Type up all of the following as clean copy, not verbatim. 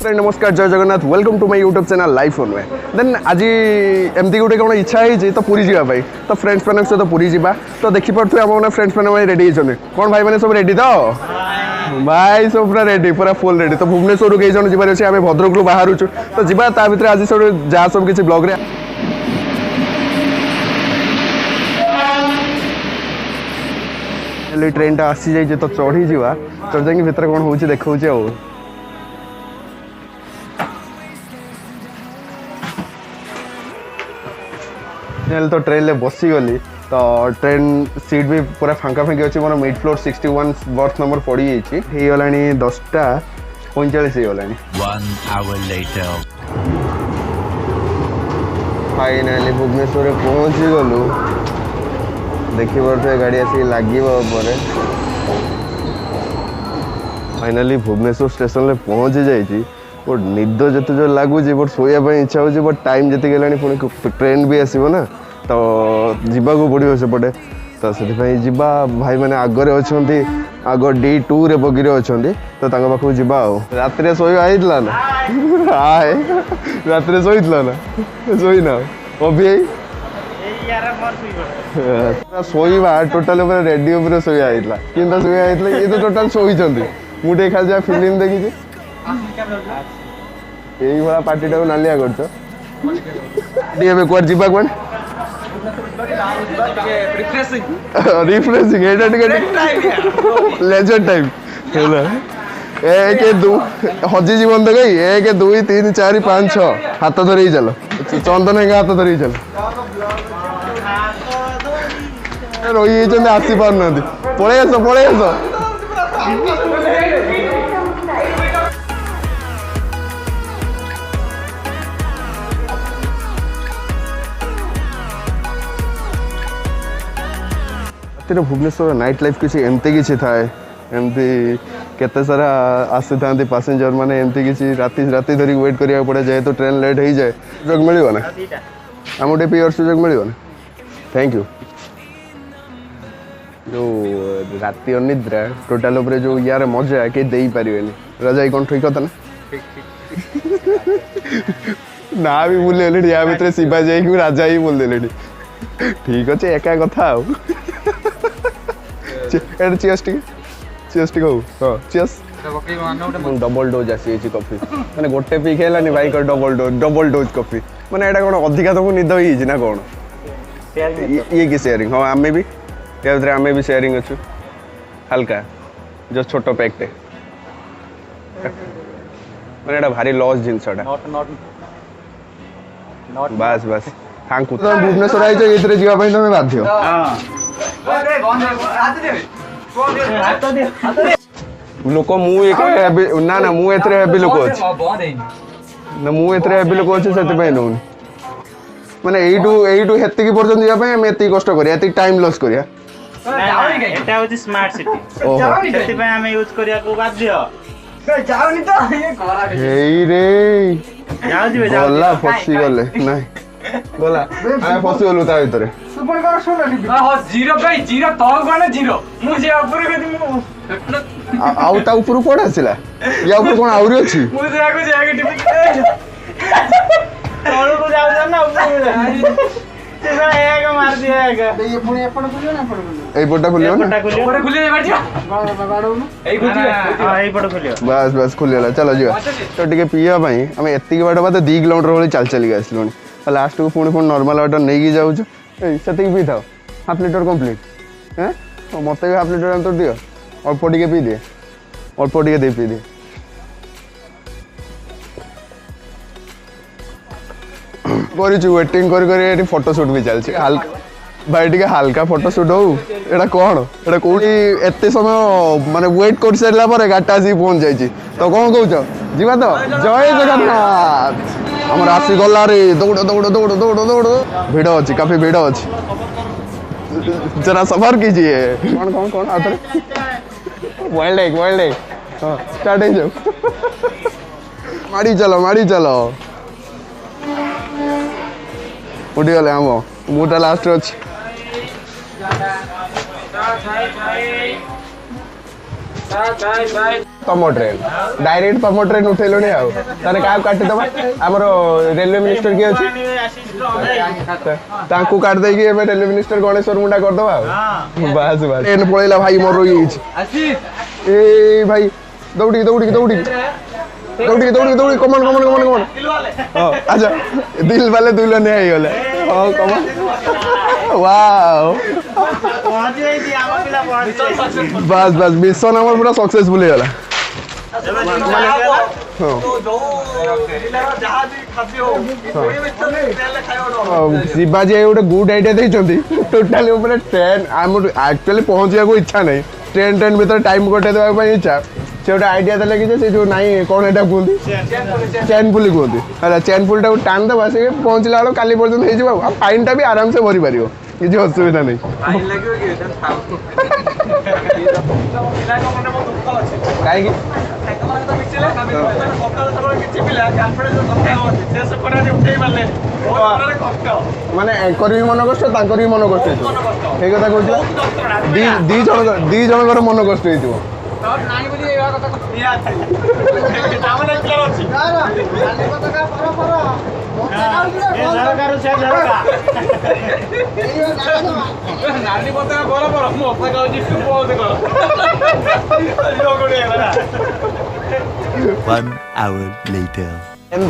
friend नमस्कार जय Jagannath welcome to my YouTube channel life on way then आज एमती गोटे कौन इच्छा है तो पूरी जावाई तो फ्रेंड्स मान सहित पूरी जा तो देखिपे आम फ्रेंड्स मैंने रेडी होती कौन भाई मैंने सब रेडी तो भाई सब पूरा रेडी पूरा फुल रेडी तो भुवनेश्वर कई जन जबार अच्छे आम भद्रक बाहर तो जा भितर आज सब जहाँ सब किसी ब्लॉग रे ट्रेन टा आसी जाइए तो चढ़ी जा चढ़ जाकि भितर कौन हो देखा तो ट्रेन ले बसी गली तो ट्रेन सीट भी पूरा फांका फांकी अच्छी मोर मिड फ्लोर 61 बर्थ नंबर पड़ी जाइए हो गलानी 10:45 होगला फाइनाली भुवनेश्वर पहुँची गलु देखिए गाड़ी आसिक लगे फाइनाली भुवनेश्वर स्टेशन में पहुँची जाइए बट निद जिते जो लगुच बट शोया इच्छा हो बट टाइम जी गला पुणी ट्रेन भी आसो ना तो जावाक पड़ो सेपटे तो से भाई मैंने आगे अच्छा आग D2 रे बगी अच्छा तो पाखक जा रात शोला ना हाय रात शोला ना शोना अभी शोवा टोटाल रेडियो शोया कि शोया ये तो टोटाल शोचती मुझे खाली जहाँ फिल्म देखी यही भाया पार्टी टाइम नालिया कर जा कौन रिफ्रेशिंग लेजर टाइम एक दो हजी जीवन तो गई 1 2 3 4 5 6 हाथ धरी चल चंदन हाथ धरी चल रही आसी पार पलि आस भुवनेश्वर नाइट लाइफ किसी एमती किसी थाए एमती केते सारा आसी था पैसेंजर माने एमती किसी राति राति धरी वेट करिया पड़े जाए तो ट्रेन लेट हो जाए सुजोग मिलियो ना आम गोटे पियर सुजोग मिलियो ना थैंक यू जो राति अनिद्रा टोटाल उपरे जो यार मजा के दे पारिबेनी राजा कौन ठीक था ना ना भी भूल ले या भितर शिवा जाए राजा ही बोल देले ठीक अच्छे एका कथा चियर्स डबल डोज आसी कॉफी माने गोटे पी खेलानी भाई डबल डोज कॉफी माने एटा कोन अधिका तुमको निद होई ना कोन ये की शेयरिंग हाँ आमे भी या भीतर आमे भी शेयरिंग अच्छु हल्का जो छोट पैकटे माने एटा भारी लॉस जिनसटा बस बस हांकु तो भुवनेश्वर आइछ एथरे जीवा पई तमे बाध्य लोक मु ना ना मु एथरे हेबी लोक अछि ना मु एथरे हेबी लोक अछि सेते पई नउनी माने एइटू हेति की पर्यंत जा पई हम एति कष्ट करिया एति टाइम लॉस करिया एटा होची स्मार्ट सिटी सेति पई हम यूज करिया को बाध्य जाओनी तो ये करा हेई रे जाओ जिवे गला फसी गले नाही बोला आमे फसी गलु ता भितरे सुपर कर सुन हां 0 भाई 0 तो कोन 0 मु जे ऊपर के मु आउ ता ऊपर कोड आसिला या ऊपर कोन आउरी अछि मु जे आगो टिपी तोड़ को जाउ ना ऊपर से ना एक मार दिया एक ये पुणी एपड़ खुलियो ना पड़ एई पोटा खुलियो ना ऊपर खुलियो बैठ जा बाड़ो ना एई खुलियो हां एई पड़ खुलियो बस बस खुलियो चलो जिवा तो टिके पिया पई हम एत्ती के बाट बात 2 किलोमीटर वाली चल चली गइसलोनी लास्ट को पुणी नॉर्मल वाटर नहीं की जाऊँ से पी था हाफ लिटर कंप्लीट हैं मत भी हाफ लिटर तो दियो अल्प टे पी दिए अल्प टे दे पी दिए वेटिंग कर फोटो शूट भी चलती भाई टे हल्का फोटो शूट हो एटा कौन एटा कौटी एत समय माने वेट कर सारा पर गाड़ी आसिक पहुँच जाइए तो कौन कौच जीवा तो जय जगन्नाथ हम आसी गला रे दौड़ दौड़ दौड़ दौड़ दौड़ भिड़ अच्छी काफी भिड़ अच्छी जरा सफर कीजिए कौन कौन कौन आते वाइल्ड लाइफ हाँ स्टार्ट हो जाओ माड़ी चलो उठी गले आम मुटा लास्ट अच्छी तम ट्रेन डायरेक्ट तम ट्रेन उठेलुनी आउ ताने का काटी दबा हमर रेलवे मिनिस्टर के अछि तांकू काट दे कि एबे रेलवे मिनिस्टर गणेश्वर मुंडा कर दबा बस बस ट्रेन पळेला भाई मोर रोई ए भाई दौड़ी दौड़ी दौड़ी दौड़ी दौड़ी दौड़ी कमन कमन कमन कमन हां अच्छा दिल वाले दुल्हन है गले हां कमन वाओ पहुंच गई थी आमा पिला पहुंच बस बस मिशन हमर पूरा सक्सेसफुल हो गला शिवाजी गोटे गुड आइडिया देइछंती टोटली ऊपर ट्रेन आम एक्चुअली पहुंचिया को इच्छा नहीं ट्रेन ट्रेन भीतर टाइम कटे देवा इच्छा से गोटे आइडिया देले कि से जो नाई कौन एटा कहती चैन पुली कहती है चैन पुलटा टाण देवा से पहुंचला बेल काली पर्यटन हो फाइन टा भी आराम से भरी पार किसी असुविधा नहीं कहीं माने एंकर भी मन कष्ट तांकर भी मन कष्ट हे कथा कहूँ दी जनकर मन कष्ट हो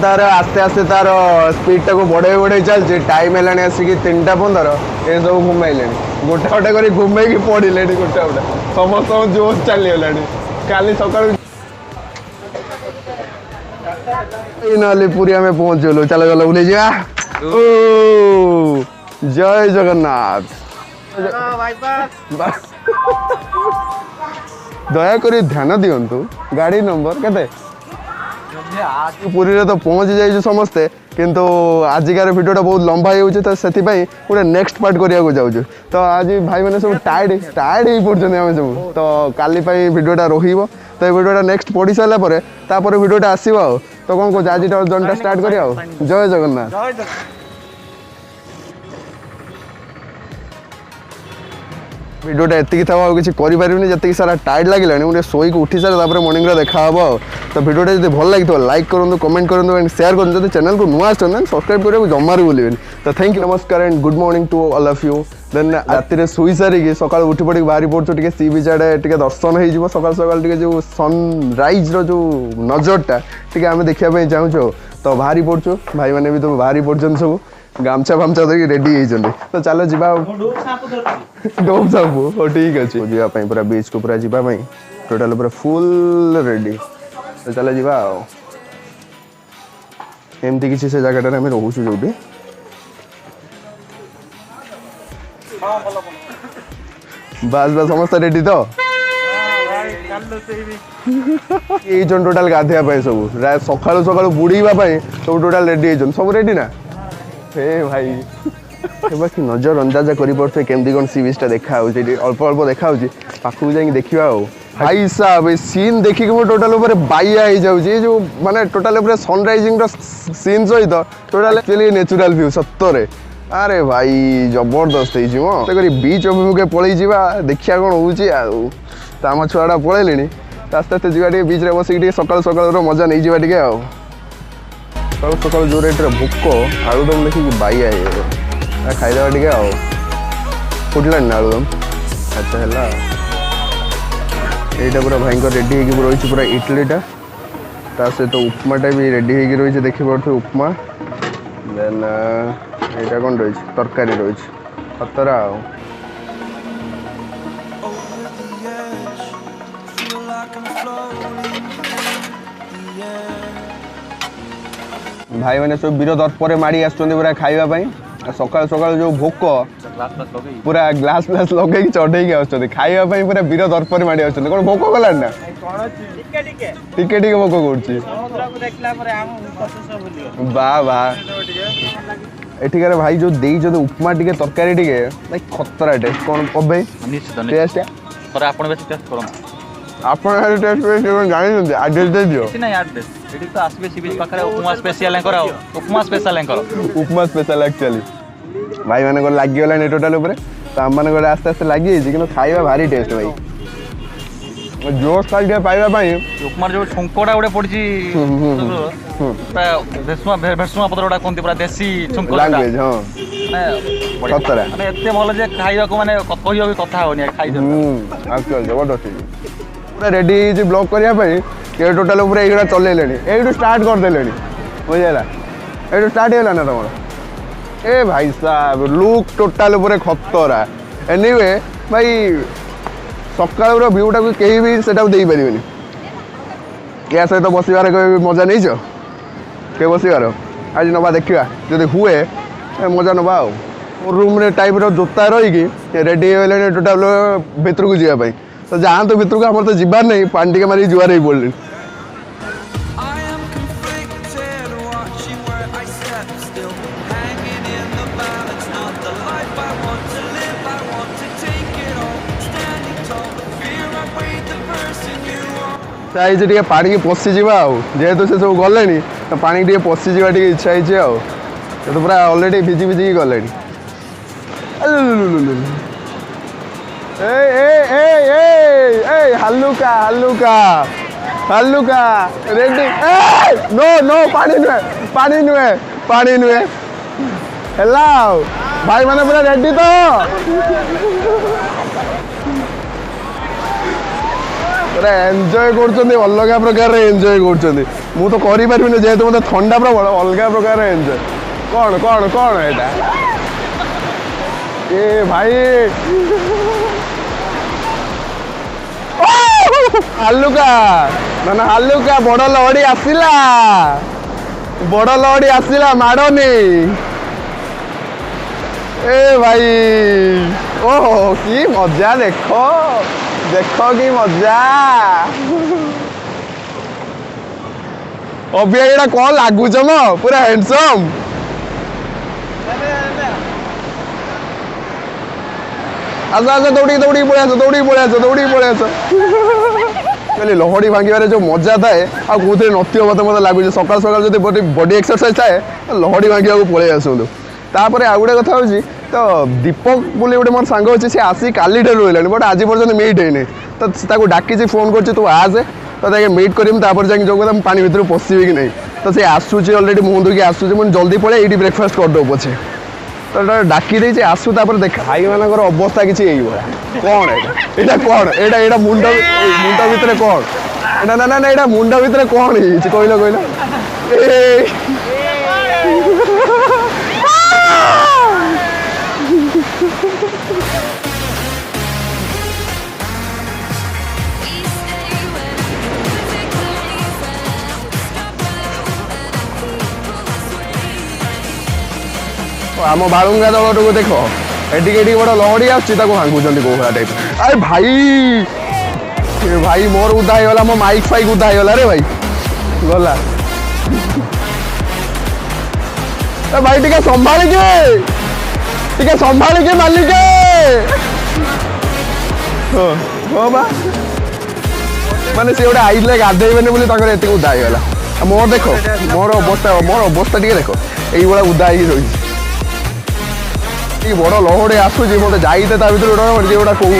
तार आस्ते आस्ते तार स्पीड टाक बढ़े बढ़े चलছে टाइम है आसिक 3:15 ये सब घुमाइले गोटे गोटे कर घुमे पड़े गोटे गोटे समस्त जोश चलीगला काली सका ना पूरी आम पहुंचलु चल गल उले जा ओ जय जगन्नाथ दया करी ध्यान दिंतु गाड़ी नंबर केते पुरी रे तो पहुंच जाइए समस्ते किंतु आजिकार भिडियोटा बहुत लंबा हो तो से गोटे नेक्स्ट पार्ट करने जाऊँ तो आज भाई मैंने सब टायर्ड हो पड़े आम सब तो काली भिडियोटा रही तो ये भिडियोटा नेक्स्ट पढ़ी सारापर तापर भिडियोटा आसो तो कौन कह आज जनटा स्टार्ट कर जय जगन्नाथ भिडियोटा एति था किसी करें जी सारा टायर्ड लगे मुझे शोक उठी सारे मॉर्निंग देखा तो भिडियोटा जो भल लगी लाइक करूँ कमेंट करूँ एंड शेयर करूँ जो चैनल को नुआ आसान सब्सक्राइब करने जमार भूलें तो थैंक यू नमस्कार and good morning to all of you then राति शुई सारिकी सका उठी पड़ी बाहरी पड़ो टे सी बीच आड़े टे दर्शन हो सका सका जो सनराइज रो नजरटा टे आम देखापी चाहूँ तो बाहरी पड़ो भाई मैंने भी तो बाहरी पड़न सब गामछा फामछा धरिक रेडी होती तो चलो जी डोब सापू हो ठीक अच्छे जावाई पूरा बीच को पूरा जावाई टोटाल पूरा फुल रेडी तो चलो जी एमती किसी से जगह आम रोचु जो बस बस समस्त रेडी तो ये टोटाल गाधेवाई सब सका सका बुड़ाई सब टोटाल रेडी सब रेडी ना हे भाई बाकी नजर अंदाजा करमती कौन सी बीचटा देखा अल्प अल्प देखा पाखक जा देखा भाई साहब ये सीन देखिक टोटाल बाइया हो जाऊँगी जो माने टोटाल सनराइजिंग सीन सहित टोटाल एक्चुअली नेचुरल व्यू सतरे अरे भाई जबरदस्त हो बीच अभिमुखे पलि जा देखा कौन होम छुआटा पलैले आस्ते आस्ते जा बीच में बसिक सका सका मजा नहीं जावा टे सकाल सकाल जो रेट भोक आलुदम देखिए बाइया खाईदेवा टे फुटला ना आलुदम अच्छा है यहाँ पूरा भाई रेडी हो रही पूरा इडलीटा ता सहित उपमाटा भी रेडी हो रही देखिपे उपमा देन यहाँ कौन रही तरकारी रही खतरा भाई मैंने सब वीर दर्पर माड़ी आसरा खावाई सका सका जो भोक पूरा ग्लास फ्लास लगे चढ़े खावाई पूरा वीर दर्पर माड़ी आस कौन भोक गला ना टिके टिके भोक कर एठिकार भाई जो दे उपमा टिके तरकारी टिके खतरा टेस्ट कौन भाई टेस्ट आप जानी आड्रेस दे दियो तो आसबे सी बीच पाखरे उपमा स्पेशल एंकर उपमा स्पेशल एक्चुअली भाई माने को लागी गलानी टोटल ऊपर तो हम माने को आस्ते आस्ते लागी कि खाଇବା भारी टेस्ट भाई ଜୋସ୍ ଟା ଟିକେ ପାଇବା ପାଇଁ ଉପମାର ଯୋଉ ଛୁଙ୍କଟା ଗୋଟେ ପଡିଛି ଭେସୁମା ପତ୍ର ଗୁଡା କୁହନ୍ତି ପୁରା ଦେଶୀ ଛୁଙ୍କ ଲାଙ୍ଗୁଏଜ ହଁ ସତରେ ମାନେ ଏତେ ଭଲ ଯେ ଖାଇବାକୁ ମାନେ କହିବାକୁ କଥା ହବନି ଖାଇଦେବୁ ଆକ୍ଚୁଆଲି ଜବରଦସ୍ତ ପୁରା ରେଡି ହେଇଛି ବ୍ଲଗ୍ କରିବା ପାଇଁ ଏ ଟୋଟାଲ ଉପରେ ଏଇଗୁଡ଼ା ଚଲେଇଲେଣି ଏଇଠୁ ଷ୍ଟାର୍ଟ କରିଦେଲେଣି ବୁଝିଲା ଏଇଠୁ ଷ୍ଟାର୍ଟ ହେଇଗଲା ନା ତମର ଏ ଭାଇ ସାହେବ ଲୁକ୍ ଟୋଟାଲ ଉପରେ ଖତରା ଏନିୱେ ଭାଇ ସକାଳର ଭିଉଟାକୁ କେହି ବି ସେଟାକୁ ଦେଇପାରିବେନି ୟା ସହିତ ବସିବାର କେବେ ମଜା ନେଇଛ କେ ବସିବାର ଆଜି ନେବା ଦେଖିବା ଯଦି ହୁଏ ମଜା ନେବା ଆଉ ରୁମ୍ରେ ଟାଇପ୍ର ଜୋତା ରହିକି ରେଡ଼ି ହେଇଗଲେଣି ଟୋଟାଲ ଭିତରକୁ ଯିବା ପାଇଁ ତ ଯାଆନ୍ତୁ ଭିତରକୁ ଆମର ତ ଯିବାର ନାହିଁ ପାଣି ଟିକେ ମାରିକି ଜୁହାର ହେଇ ପଡ଼ିଲେଣି ଚାହିଁଛି ଟିକେ ପାଣିକି ପଶିଯିବା ଆଉ ଯେହେତୁ ସେ ସବୁ ଗଲେଣି ତ ପାଣିକି ଟିକେ ପଶିଯିବା ଟିକେ ଇଚ୍ଛା ହେଇଛି ଆଉ ସେ ତ ପୁରା ଅଲରେଡ଼ି ଭିଜି ଭିଜିକି ଗଲେଣି ହାଲୁକା ହାଲୁକା ହାଲୁକା ରେଡି ନୋ ନୋ ପାଣି ନୁହେଁ ହେଲା ଆଉ ଭାଇମାନେ ପୁରା ରେଡି ତ ପୁରା ଏନ୍ଜୟ କରୁଛନ୍ତି ଅଲଗା ପ୍ରକାରରେ ଏନ୍ଜୟ କରୁଛନ୍ତି ମୁଁ ତ କରିପାରିବିନି ଯେହେତୁ ମୋତେ ଥଣ୍ଡା ପ୍ରବଳ ଅଲଗା ପ୍ରକାର ଏନ୍ଜୟ କ'ଣ ଏଇଟା ଏ ଭାଇ ହାଲୁକା ମାନେ ହାଲୁକା ବଡ଼ ଲହଡ଼ି ଆସିଲା ମାଡ଼ନି ଏ ଭାଇ ଓହୋ କି ମଜା ଦେଖ କି ମଜା ଅବିଆ ଏଇଟା କ'ଣ ଲାଗୁଛ ମ ପୁରା ହ୍ୟାଣ୍ଡସମ୍ ଆସ ଦୌଡ଼ିକି ପଳେଇ ଆସ କହିଲି ଲହଡ଼ି ଭାଙ୍ଗିବାରେ ଯେଉଁ ମଜା ଥାଏ ଆଉ କେଉଁଥିରେ ନଥିବ ମୋତେ ଲାଗୁଛି ସକାଳ ଯଦି ବଡି ଏକ୍ସରସାଇଜ୍ ଥାଏ ଲହଡ଼ି ଭାଙ୍ଗିବାକୁ ପଳେଇ ଆସନ୍ତୁ ତାପରେ ଆଉ ଗୋଟେ କଥା ହେଉଛି ତ ଦୀପକ ବୋଲି ଗୋଟେ ମୋର ସାଙ୍ଗ ଅଛି ସେ ଆସି କାଲିଠାରୁ ରହିଲାଣି ବଟ୍ ଆଜି ପର୍ଯ୍ୟନ୍ତ ମିଟ୍ ହେଇନି ତ ତାକୁ ଡାକିଛି ଫୋନ୍ କରୁଛି ତୁ ଆସେ ତ ତାকে ମିଟ୍ କରିବି ତାପରେ ଯାଇକି ଯେଉଁ କଥା ମୁଁ ପାଣି ଭିତରୁ ପଶିବି କି ନାହିଁ ତ ସେ ଆସୁଛି ଅଲରେଡ଼ି ମୁହଁ ଧୋଇକି ଆସୁଛି ମୁଁ ଜଲ୍ଦି ପଳେଇ ଏଇଠି ବ୍ରେକଫାଷ୍ଟ କରିଦେବୁ ପଛେ ତ ଡାକି ଦେଇଛି ଆସୁ ତାପରେ ଦେଖ ଭାଇମାନଙ୍କର ଅବସ୍ଥା କିଛି ଏଇଭଳିଆ କ'ଣ ଏଇଟା ମୁଣ୍ଡ ଭିତରେ କ'ଣ ନା ଏଇଟା ମୁଣ୍ଡ ଭିତରେ କ'ଣ ହେଇଛି କହିଲ ଆମ ବାଳୁଙ୍ଗା ଦଳଟକୁ ଦେଖ ଏଠିକି ବଡ଼ ଲହଡ଼ି ଆସୁଛି ତାକୁ ଭାଙ୍ଗୁଛନ୍ତି କୋଉ ଭଳିଆ ଟାଇପ୍ ଆରେ ଭାଇ ମୋର ଉଦା ହେଇଗଲା ମୋ ମାଇକ୍ ଫାଇକ୍ ଉଦା ହେଇଗଲା ରେ ଭାଇ ଗଲା ଭାଇ ଟିକେ ସମ୍ଭାଳିକି ମାଲିକେ ହଁ ବା ମାନେ ସେ ଗୋଟେ ଆଇଥିଲେ ଗାଧେଇବେନି ବୋଲି ତାଙ୍କର ଏତିକି ଉଦା ହେଇଗଲା ଆଉ ମୋର ଦେଖ ମୋର ଅବସ୍ଥା ଟିକେ ଦେଖ ଏଇଭଳିଆ ଉଦା ହେଇକି ରହିଛି ବଡ଼ ଲହଡ଼ି ଆସୁଛି ମୋତେ ଯାଇତେ ତା ଭିତରେ ଗୋଟା କୋଉ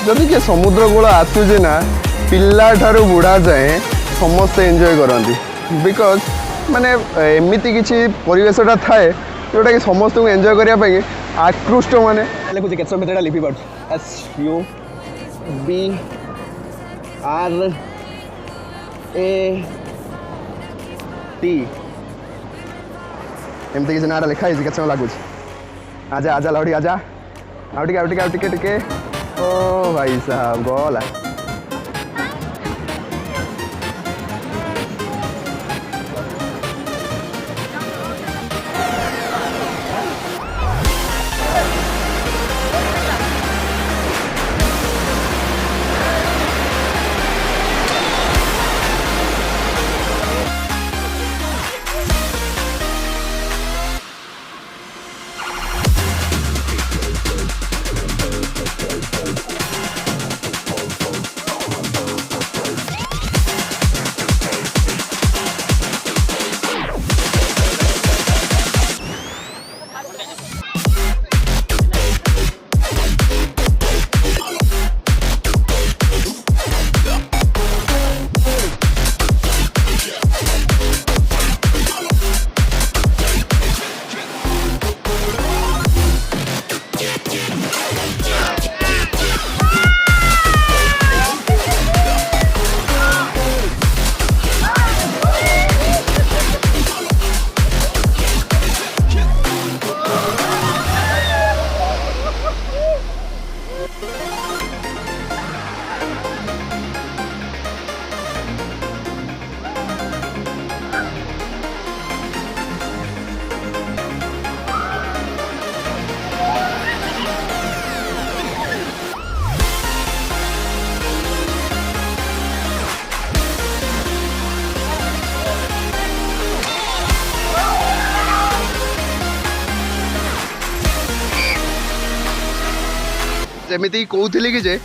ଯଦି କିଏ ସମୁଦ୍ର କୂଳ ଆସୁଛି ନା ପିଲାଠାରୁ ବୁଢ଼ା ଯାଏଁ ସମସ୍ତେ ଏନ୍ଜୟ କରନ୍ତି ବିକଜ୍ ମାନେ ଏମିତି କିଛି ପରିବେଶଟା ଥାଏ ଯେଉଁଟାକି ସମସ୍ତଙ୍କୁ ଏନ୍ଜୟ କରିବା ପାଇଁ ଆକୃଷ୍ଟ ମାନେ ଲେଖୁଛି କେତେ ସମୟ ଭିତରେ ଲିଖିପାରୁଛି SUBRAT ଏମିତି କିଛି ନାଁଟା ଲେଖା ହେଇଛି କେତେ ସମୟ ଲାଗୁଛି ଆଜା ଲହଡ଼ି ଆଜା ଆଉ ଟିକେ ଓ ଭାଇ ସାହେବ ଗଲା ସେମିତି କହୁଥିଲି କି ଯେ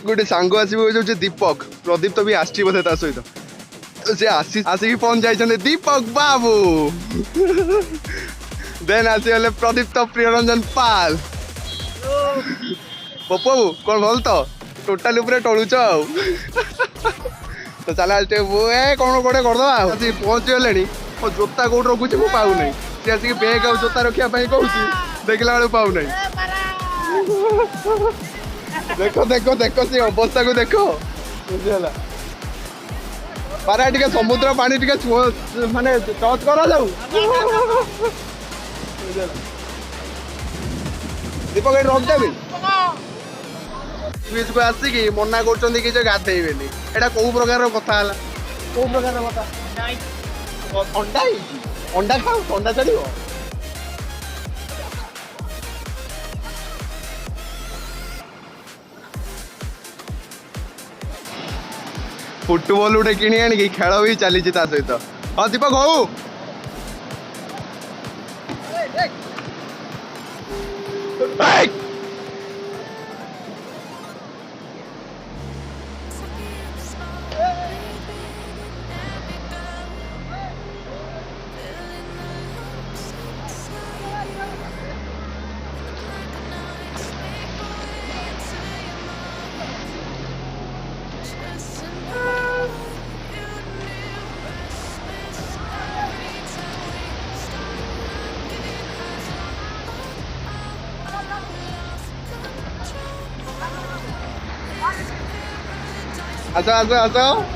ଗୋଟେ ସାଙ୍ଗ ଆସିବ ଯୋଉ ଦୀପକ ପ୍ରଦୀପ ତ ବି ଆସିଛି ବୋଧେ ତା ସହିତ ସେ ଆସିକି ପହଞ୍ଚି ଯାଇଛନ୍ତି ଦୀପକ ବାବୁ ଦେନ୍ ଆସିଗଲେ ପ୍ରଦୀପ୍ତ ପ୍ରିୟରଞ୍ଜନ ପାଲ ପପୁ କଣ ଭଲ ତ ଟୋଟାଲି ଉପରେ ଟଳୁଛ ଆଉ ତ ଚାଲ ଟିକେ କଣ ଗୋଟେ କରିଦବା ଆସିକି ପହଞ୍ଚିଗଲେଣି ମୋ ଜୋତା କୋଉଠି ରଖୁଛି ମୁଁ ପାଉନାହିଁ ସେ ଆସିକି ବେଗ ଆଉ ଜୋତା ରଖିବା ପାଇଁ କହୁଛି ଦେଖିଲା ବେଳକୁ ପାଉନାହିଁ ଦେଖ ଦେଖ ଦେଖ ସେ ଅବସ୍ଥାକୁ ଦେଖ ବୁଝିଗଲା ପାରା ଟିକେ ସମୁଦ୍ର ପାଣି ଟିକେ ମାନେ ଟଚ୍ କରାଯାଉ ଦୀପକ ଏଠି ରଖିଦେବି ବିଚକୁ ଆସିକି ମନା କରୁଛନ୍ତି କି ଯେ ଗାଧେଇବେନି ଏଇଟା କୋଉ ପ୍ରକାରର କଥା ହେଲା କୋଉ ପ୍ରକାରର କଥା ଥଣ୍ଡା ହେଇଛି ଅଣ୍ଡା ଖାଉ ଥଣ୍ଡା ଚଳିବ ଫୁଟବଲ ଗୋଟେ କିଣି ଆଣିକି ଖେଳ ବି ଚାଲିଛି ତା ସହିତ ହଁ ଦୀପକ ହଉ ଆସ ଆସ ଆସ